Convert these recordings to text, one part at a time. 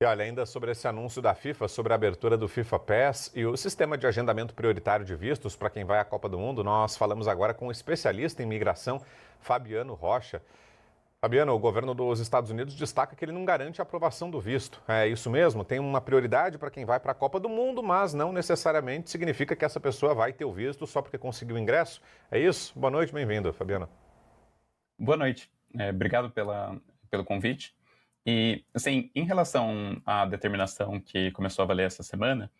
E olha, ainda sobre esse anúncio da FIFA, sobre a abertura do FIFA Pass e o sistema de agendamento prioritário de vistos para quem vai à Copa do Mundo, nós falamos agora com o especialista em migração, Fabiano Rocha. Fabiano, o governo dos Estados Unidos destaca que ele não garante a aprovação do visto. É isso mesmo? Tem uma prioridade para quem vai para a Copa do Mundo, mas não necessariamente significa que essa pessoa vai ter o visto só porque conseguiu o ingresso. É isso? Boa noite, bem-vindo, Fabiano. Boa noite. Obrigado pelo convite. E, assim, em relação à determinação que começou a valer essa semana,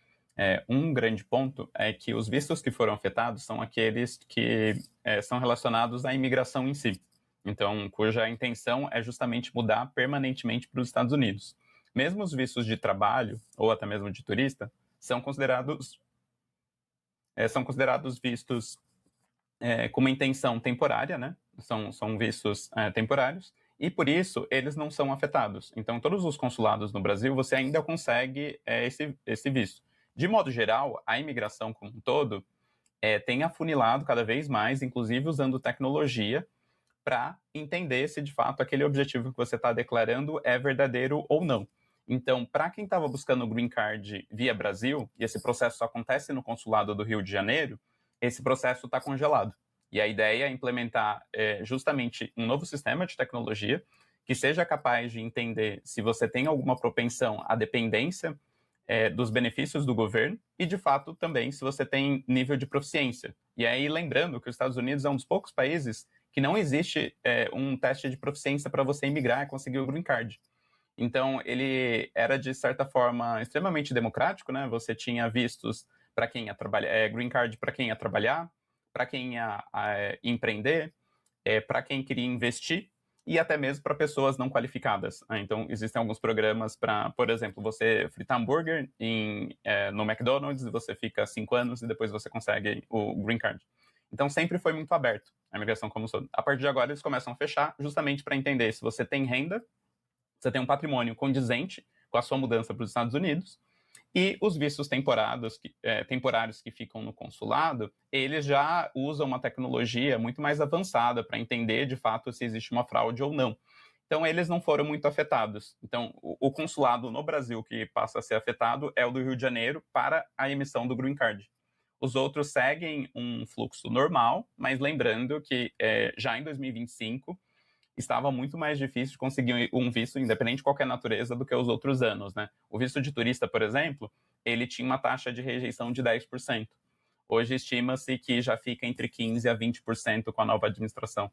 um grande ponto é que os vistos que foram afetados são aqueles que são relacionados à imigração em si. Então, cuja intenção é justamente mudar permanentemente para os Estados Unidos. Mesmo os vistos de trabalho, ou até mesmo de turista, são considerados vistos com uma intenção temporária, né? São vistos temporários, e por isso eles não são afetados. Então, todos os consulados no Brasil, você ainda consegue esse visto. De modo geral, a imigração como um todo tem afunilado cada vez mais, inclusive usando tecnologia, para entender se de fato aquele objetivo que você está declarando é verdadeiro ou não. Então, para quem estava buscando o Green Card via Brasil, e esse processo só acontece no consulado do Rio de Janeiro, esse processo está congelado. E a ideia é implementar justamente um novo sistema de tecnologia que seja capaz de entender se você tem alguma propensão à dependência dos benefícios do governo e, de fato, também se você tem nível de proficiência. E aí, lembrando que os Estados Unidos é um dos poucos países que não existe um teste de proficiência para você imigrar e conseguir o Green Card. Então, ele era, de certa forma, extremamente democrático, né? Você tinha vistos para quem ia trabalhar, Green Card para quem ia trabalhar, para quem ia empreender, para quem queria investir e até mesmo para pessoas não qualificadas. Então, existem alguns programas para, por exemplo, você fritar hambúrguer no McDonald's, você fica 5 anos e depois você consegue o Green Card. Então, sempre foi muito aberto a imigração como um todo. A partir de agora, eles começam a fechar justamente para entender se você tem renda, você tem um patrimônio condizente com a sua mudança para os Estados Unidos, e os vistos temporários que ficam no consulado, eles já usam uma tecnologia muito mais avançada para entender, de fato, se existe uma fraude ou não. Então, eles não foram muito afetados. Então, o consulado no Brasil que passa a ser afetado é o do Rio de Janeiro para a emissão do Green Card. Os outros seguem um fluxo normal, mas lembrando que já em 2025 estava muito mais difícil de conseguir um visto, independente de qualquer natureza, do que os outros anos, né? O visto de turista, por exemplo, ele tinha uma taxa de rejeição de 10%. Hoje estima-se que já fica entre 15% a 20% com a nova administração.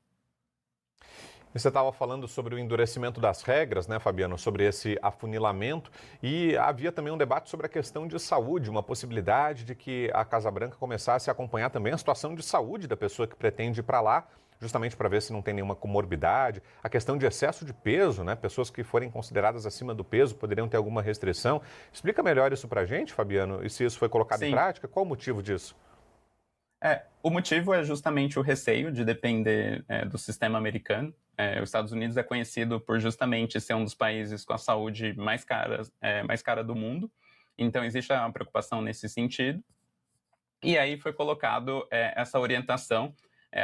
E você estava falando sobre o endurecimento das regras, né, Fabiano, sobre esse afunilamento, e havia também um debate sobre a questão de saúde, uma possibilidade de que a Casa Branca começasse a acompanhar também a situação de saúde da pessoa que pretende ir para lá, justamente para ver se não tem nenhuma comorbidade, a questão de excesso de peso, né, pessoas que forem consideradas acima do peso poderiam ter alguma restrição. Explica melhor isso para a gente, Fabiano, e se isso foi colocado em Sim. prática, qual o motivo disso? O motivo é justamente o receio de depender do sistema americano. Os Estados Unidos é conhecido por justamente ser um dos países com a saúde mais cara do mundo. Então, existe uma preocupação nesse sentido. E aí foi colocado essa orientação.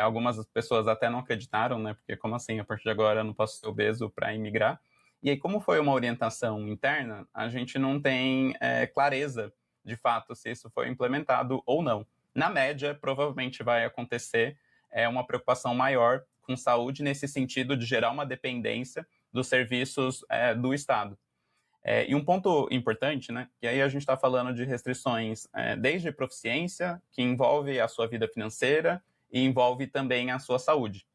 Algumas pessoas até não acreditaram, né? Porque como assim, a partir de agora eu não posso ser obeso para imigrar? E aí, como foi uma orientação interna, a gente não tem clareza, de fato, se isso foi implementado ou não. Na média, provavelmente vai acontecer uma preocupação maior com saúde nesse sentido de gerar uma dependência dos serviços do Estado. E um ponto importante, né, que aí a gente está falando de restrições desde proficiência, que envolve a sua vida financeira e envolve também a sua saúde.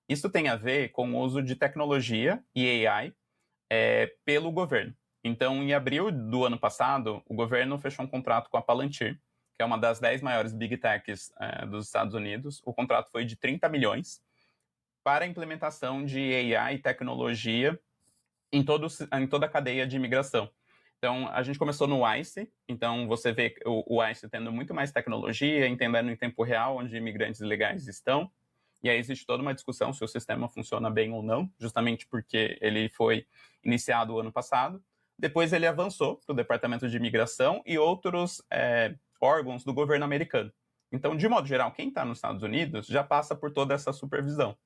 Isso tem a ver com o uso de tecnologia e AI pelo governo. Então, em abril do ano passado, o governo fechou um contrato com a Palantir, que é uma das 10 maiores big techs dos Estados Unidos. O contrato foi de 30 milhões para a implementação de AI e tecnologia em toda a cadeia de imigração. Então, a gente começou no ICE, então você vê o ICE tendo muito mais tecnologia, entendendo em tempo real onde imigrantes ilegais estão, e aí existe toda uma discussão se o sistema funciona bem ou não, justamente porque ele foi iniciado o ano passado. Depois ele avançou para o Departamento de Imigração e outros órgãos do governo americano. Então, de modo geral, quem está nos Estados Unidos já passa por toda essa supervisão.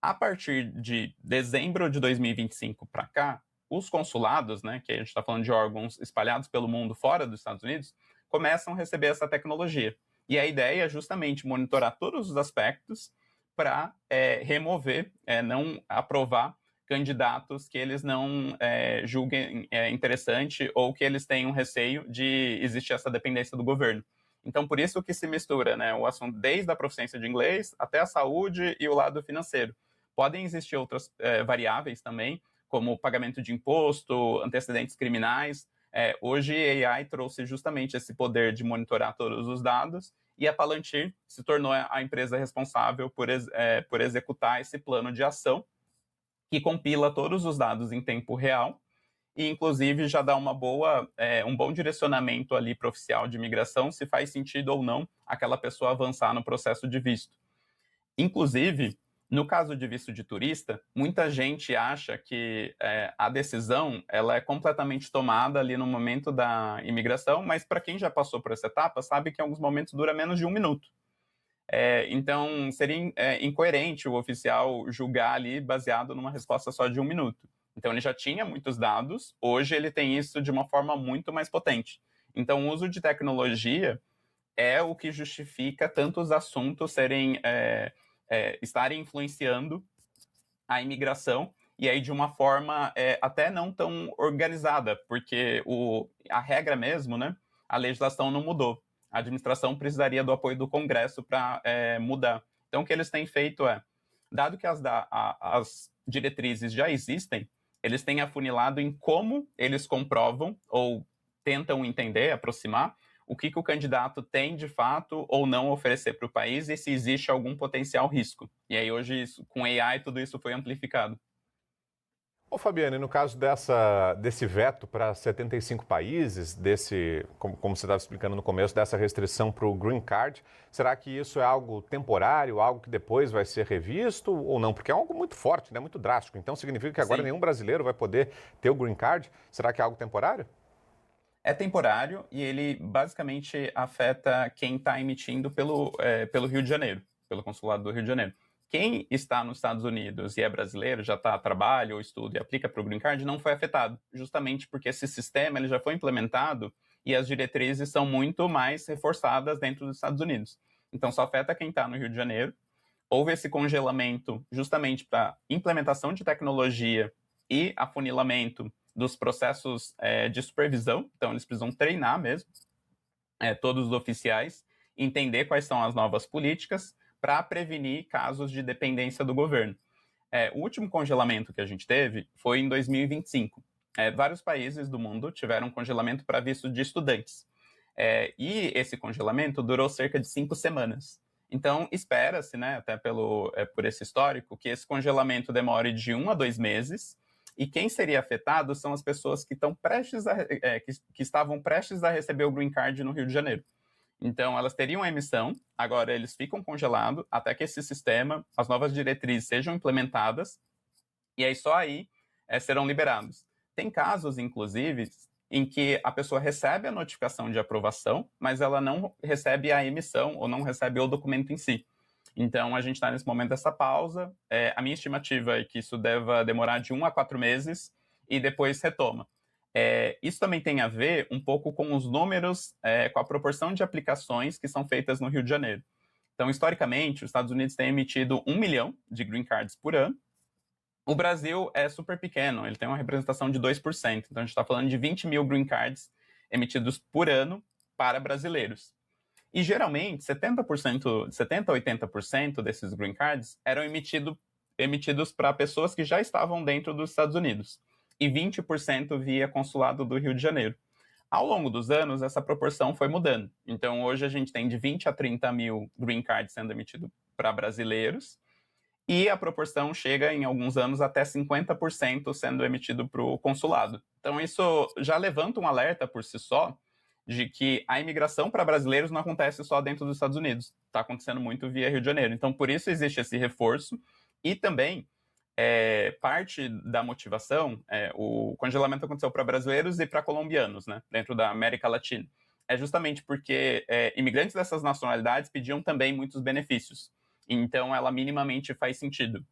A partir de dezembro de 2025 para cá, os consulados, né, que a gente está falando de órgãos espalhados pelo mundo fora dos Estados Unidos, começam a receber essa tecnologia. E a ideia é justamente monitorar todos os aspectos para remover, não aprovar candidatos que eles não julguem interessante ou que eles tenham receio de existir essa dependência do governo. Então, por isso que se mistura, né, o assunto desde a proficiência de inglês até a saúde e o lado financeiro. Podem existir outras variáveis também, como pagamento de imposto, antecedentes criminais. Hoje, a AI trouxe justamente esse poder de monitorar todos os dados e a Palantir se tornou a empresa responsável por executar esse plano de ação que compila todos os dados em tempo real e, inclusive, já dá um bom direcionamento ali para o oficial de imigração se faz sentido ou não aquela pessoa avançar no processo de visto. Inclusive, no caso de visto de turista, muita gente acha que a decisão ela é completamente tomada ali no momento da imigração, mas para quem já passou por essa etapa, sabe que em alguns momentos dura menos de 1 minuto. Então, seria incoerente o oficial julgar ali baseado numa resposta só de 1 minuto. Então, ele já tinha muitos dados, hoje ele tem isso de uma forma muito mais potente. Então, o uso de tecnologia é o que justifica tantos assuntos estarem influenciando a imigração, e aí de uma forma até não tão organizada, porque a regra mesmo, né, a legislação não mudou. A administração precisaria do apoio do Congresso para mudar. Então, o que eles têm feito dado que as diretrizes já existem, eles têm afunilado em como eles comprovam ou tentam entender, aproximar, o que o candidato tem de fato ou não oferecer para o país e se existe algum potencial risco. E aí hoje, com AI, tudo isso foi amplificado. Ô Fabiane, no caso desse veto para 75 países, como você estava explicando no começo, dessa restrição para o Green Card, será que isso é algo temporário, algo que depois vai ser revisto ou não? Porque é algo muito forte, né? Muito drástico. Então significa que agora nenhum brasileiro vai poder ter o Green Card? Será que é algo temporário? É temporário e ele basicamente afeta quem está emitindo pelo Rio de Janeiro, pelo consulado do Rio de Janeiro. Quem está nos Estados Unidos e é brasileiro, já está a trabalho ou estudo e aplica para o Green Card, não foi afetado, justamente porque esse sistema ele já foi implementado e as diretrizes são muito mais reforçadas dentro dos Estados Unidos. Então, só afeta quem está no Rio de Janeiro. Houve esse congelamento justamente para implementação de tecnologia e afunilamento dos processos de supervisão. Então, eles precisam treinar mesmo, todos os oficiais, entender quais são as novas políticas para prevenir casos de dependência do governo. O último congelamento que a gente teve foi em 2025. Vários países do mundo tiveram congelamento para visto de estudantes. E esse congelamento durou cerca de 5 semanas. Então, espera-se, né, até por esse histórico, que esse congelamento demore de 1 a 2 meses, e quem seria afetado são as pessoas que estavam prestes a receber o Green Card no Rio de Janeiro. Então, elas teriam a emissão, agora eles ficam congelados até que esse sistema, as novas diretrizes sejam implementadas, e aí só aí serão liberados. Tem casos, inclusive, em que a pessoa recebe a notificação de aprovação, mas ela não recebe a emissão ou não recebe o documento em si. Então, a gente está nesse momento dessa pausa. A minha estimativa é que isso deva demorar de 1 a 4 meses e depois retoma. Isso também tem a ver um pouco com os números, com a proporção de aplicações que são feitas no Rio de Janeiro. Então, historicamente, os Estados Unidos têm emitido 1 milhão de green cards por ano. O Brasil é super pequeno, ele tem uma representação de 2%. Então, a gente está falando de 20 mil green cards emitidos por ano para brasileiros. E, geralmente, 70% a 80% desses green cards eram emitidos para pessoas que já estavam dentro dos Estados Unidos e 20% via consulado do Rio de Janeiro. Ao longo dos anos, essa proporção foi mudando. Então, hoje a gente tem de 20 a 30 mil green cards sendo emitidos para brasileiros e a proporção chega, em alguns anos, até 50% sendo emitido para o consulado. Então, isso já levanta um alerta por si só de que a imigração para brasileiros não acontece só dentro dos Estados Unidos. Está acontecendo muito via Rio de Janeiro. Então, por isso existe esse reforço e também parte da motivação, o congelamento aconteceu para brasileiros e para colombianos, né, dentro da América Latina. É justamente porque imigrantes dessas nacionalidades pediam também muitos benefícios. Então, ela minimamente faz sentido.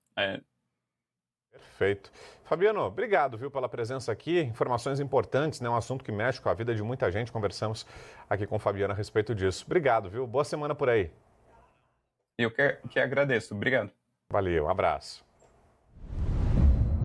Perfeito. Fabiano, obrigado, viu, pela presença aqui. Informações importantes, né? Um assunto que mexe com a vida de muita gente. Conversamos aqui com o Fabiano a respeito disso. Obrigado, viu? Boa semana por aí. Eu que agradeço. Obrigado. Valeu, um abraço.